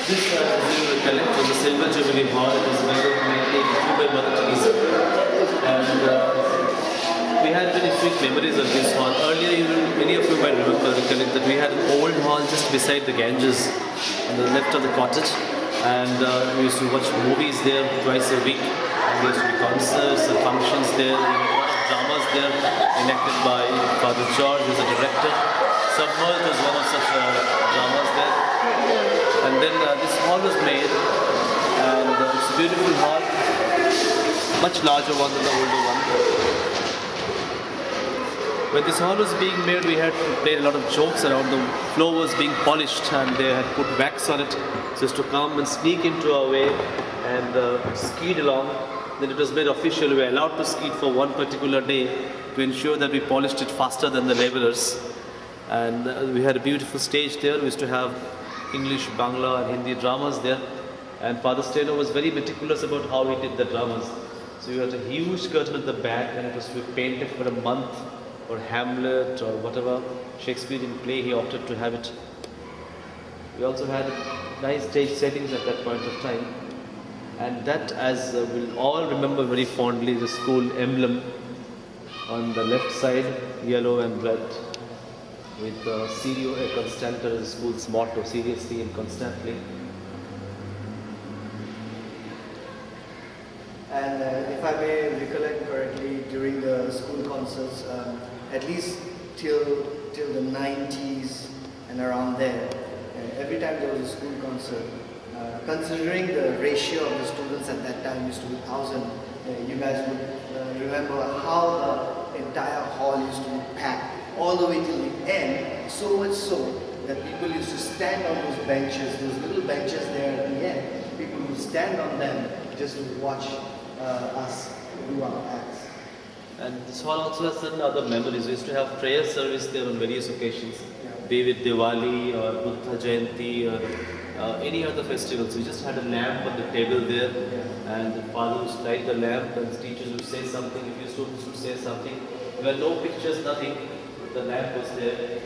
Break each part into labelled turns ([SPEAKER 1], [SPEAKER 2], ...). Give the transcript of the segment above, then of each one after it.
[SPEAKER 1] This, as you recollect, was the Silver Jubilee Hall. It was mainly through by Mother Teresa. And we had very sweet memories of this hall. Earlier, many of you might recollect that we had an old hall just beside the Ganges on the left of the cottage. And we used to watch movies there twice a week. And there used to be concerts and functions there. We had a lot of dramas there enacted by Father George, who was a director. Submerged was one of such dramas there. And then this hall was made, and it's a beautiful hall, much larger one than the older one. When this hall was being made, we had played a lot of jokes around. The floor was being polished, and they had put wax on it, so as to come and sneak into our way and skied along. Then it was made official. We were allowed to ski for one particular day to ensure that we polished it faster than the laborers. And we had a beautiful stage there. We used to have English, Bangla and Hindi dramas there. And Father Steno was very meticulous about how he did the dramas. So we had a huge curtain at the back, and it was to be painted for a month, or Hamlet or whatever Shakespearean play he opted to have it. We also had nice stage settings at that point of time. And that, as we'll all remember very fondly, the school emblem on the left side, yellow and red, with Serio e Constante as the school's motto, seriously and constantly.
[SPEAKER 2] And if I may recollect correctly, during the school concerts, at least till the 90s and around there, every time there was a school concert, considering the ratio of the students at that time used to be 1,000, you guys would remember how the entire hall used to be packed all the way till the end, so much so that people used to stand on those benches, those little benches there at the end. People would stand on them just to watch us do our acts.
[SPEAKER 1] And this hall also has certain other memories. We used to have prayer service there on various occasions, be it Diwali or Buddha Jayanti or any other festivals. We just had a lamp on the table there, and the father would light the lamp and the teachers would say something, if your students would say something. There were no pictures, nothing. The lamp was there.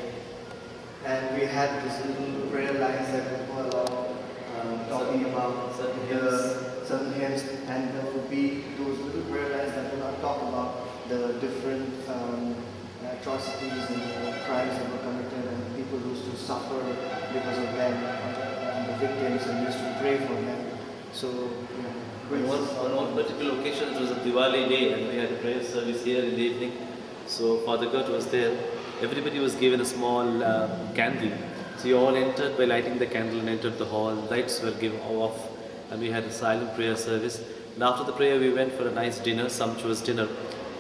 [SPEAKER 2] And we had these little prayer lines that would go along, talking about certain hymns, and there would be those little prayer lines that would talk about the different atrocities and the crimes that were committed and people who used to suffer because of them, and the victims, and we used to pray for them. So,
[SPEAKER 1] on one particular occasion, it was a Diwali day, and we had a prayer service here in the evening. So Father Gert was there. Everybody was given a small candle. So you all entered by lighting the candle and entered the hall. Lights were given off, and we had a silent prayer service. And after the prayer, we went for a nice dinner, sumptuous dinner.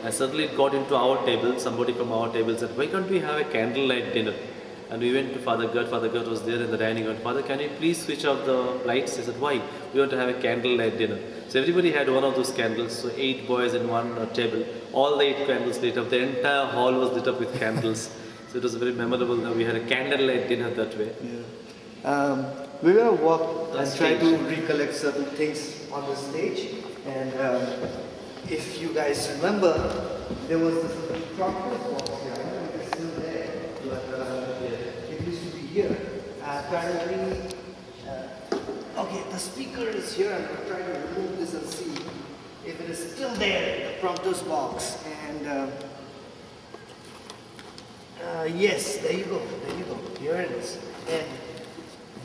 [SPEAKER 1] And suddenly it got into our table. Somebody from our table said, "Why can't we have a candlelight dinner?" And we went to Father Gert. Father Gert was there in the dining room. "Father, can you please switch off the lights?" He said, "Why? We want to have a candlelight dinner." So everybody had one of those candles. So 8 boys in one table. All the 8 candles lit up. The entire hall was lit up with candles. So it was very memorable. We had a candlelight dinner that way.
[SPEAKER 2] Yeah. We're going to walk and try to recollect certain things on the stage. And if you guys remember, there was this trumpet box here. I don't know if it's still there, but it used to be here. Apparently, okay, the speaker is here, and we'll try to remove this and see if it is still there, the prompter's box. And yes, there you go, here it is. And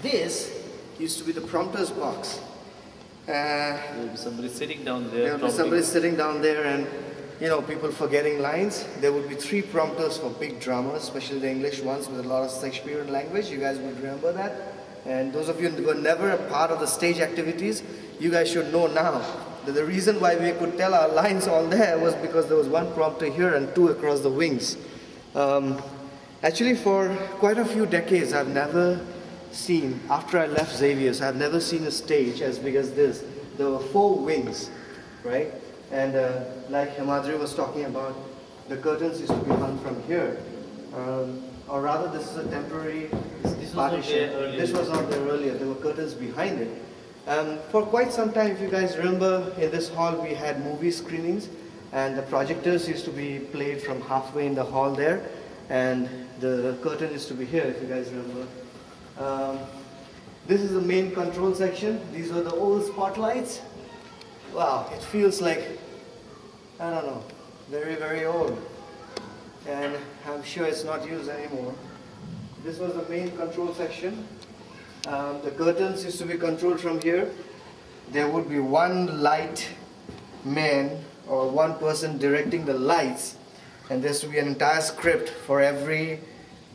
[SPEAKER 2] this used to be the prompter's box.
[SPEAKER 1] There would be somebody sitting down there.
[SPEAKER 2] There would be somebody sitting down there, and people forgetting lines. There would be 3 prompters for big dramas, especially the English ones with a lot of Shakespearean language. You guys would remember that. And those of you who were never a part of the stage activities, you guys should know now that the reason why we could tell our lines all there was because there was 1 prompter here and 2 across the wings. Actually, for quite a few decades, I've never seen, after I left Xaviers, I've never seen a stage as big as this. There were 4 wings, right? And like Himadri was talking about, the curtains used to be hung from here. Or rather, this is a temporary partition. This was not there earlier. There were curtains behind it. For quite some time, if you guys remember, in this hall we had movie screenings, and the projectors used to be played from halfway in the hall there, and the curtain used to be here, if you guys remember. This is the main control section. These were the old spotlights. Wow, it feels like, I don't know, very, very old. And I'm sure it's not used anymore. This was the main control section. The curtains used to be controlled from here. There would be one light man or one person directing the lights, and there used to be an entire script for every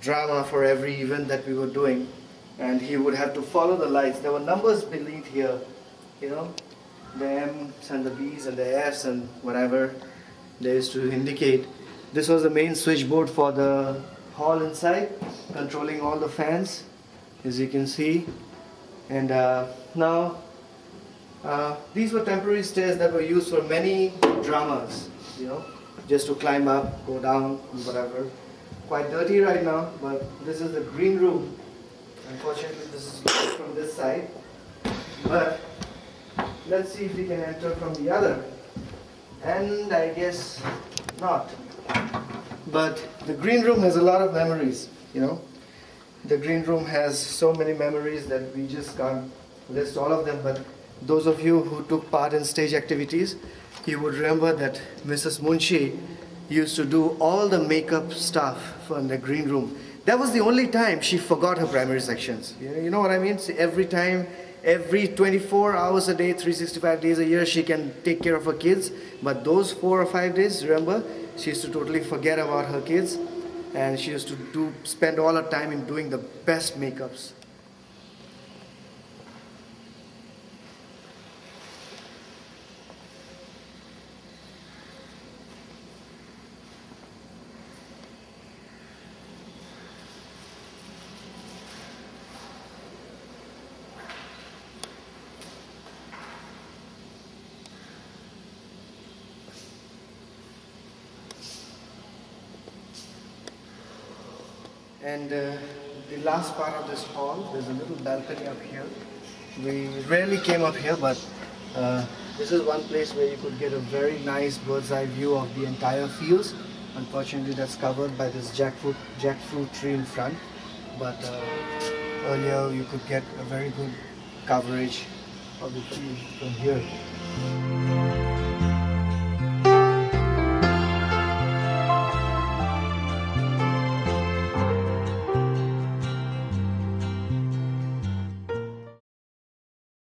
[SPEAKER 2] drama, for every event that we were doing, and he would have to follow the lights. There were numbers beneath here, you know, the M's and the B's and the F's and whatever they used to indicate. This was the main switchboard for the hall inside, controlling all the fans, as you can see. And now these were temporary stairs that were used for many dramas, you know, just to climb up, go down, whatever. Quite dirty right now, but this is the green room. Unfortunately, this is locked from this side, but let's see if we can enter from the other. And I guess not. But the green room has a lot of memories, you know. The green room has so many memories that we just can't list all of them, but those of you who took part in stage activities, you would remember that Mrs. Munshi used to do all the makeup stuff from the green room. That was the only time she forgot her primary sections. You know what I mean? So every time, every 24 hours a day, 365 days a year, she can take care of her kids. But those 4 or 5 days, remember, she used to totally forget about her kids. And she used to spend all her time in doing the best makeups. And the last part of this hall, there's a little balcony up here. We rarely came up here, but this is one place where you could get a very nice bird's eye view of the entire fields. Unfortunately, that's covered by this jackfruit tree in front. But earlier, you could get a very good coverage of the field from here.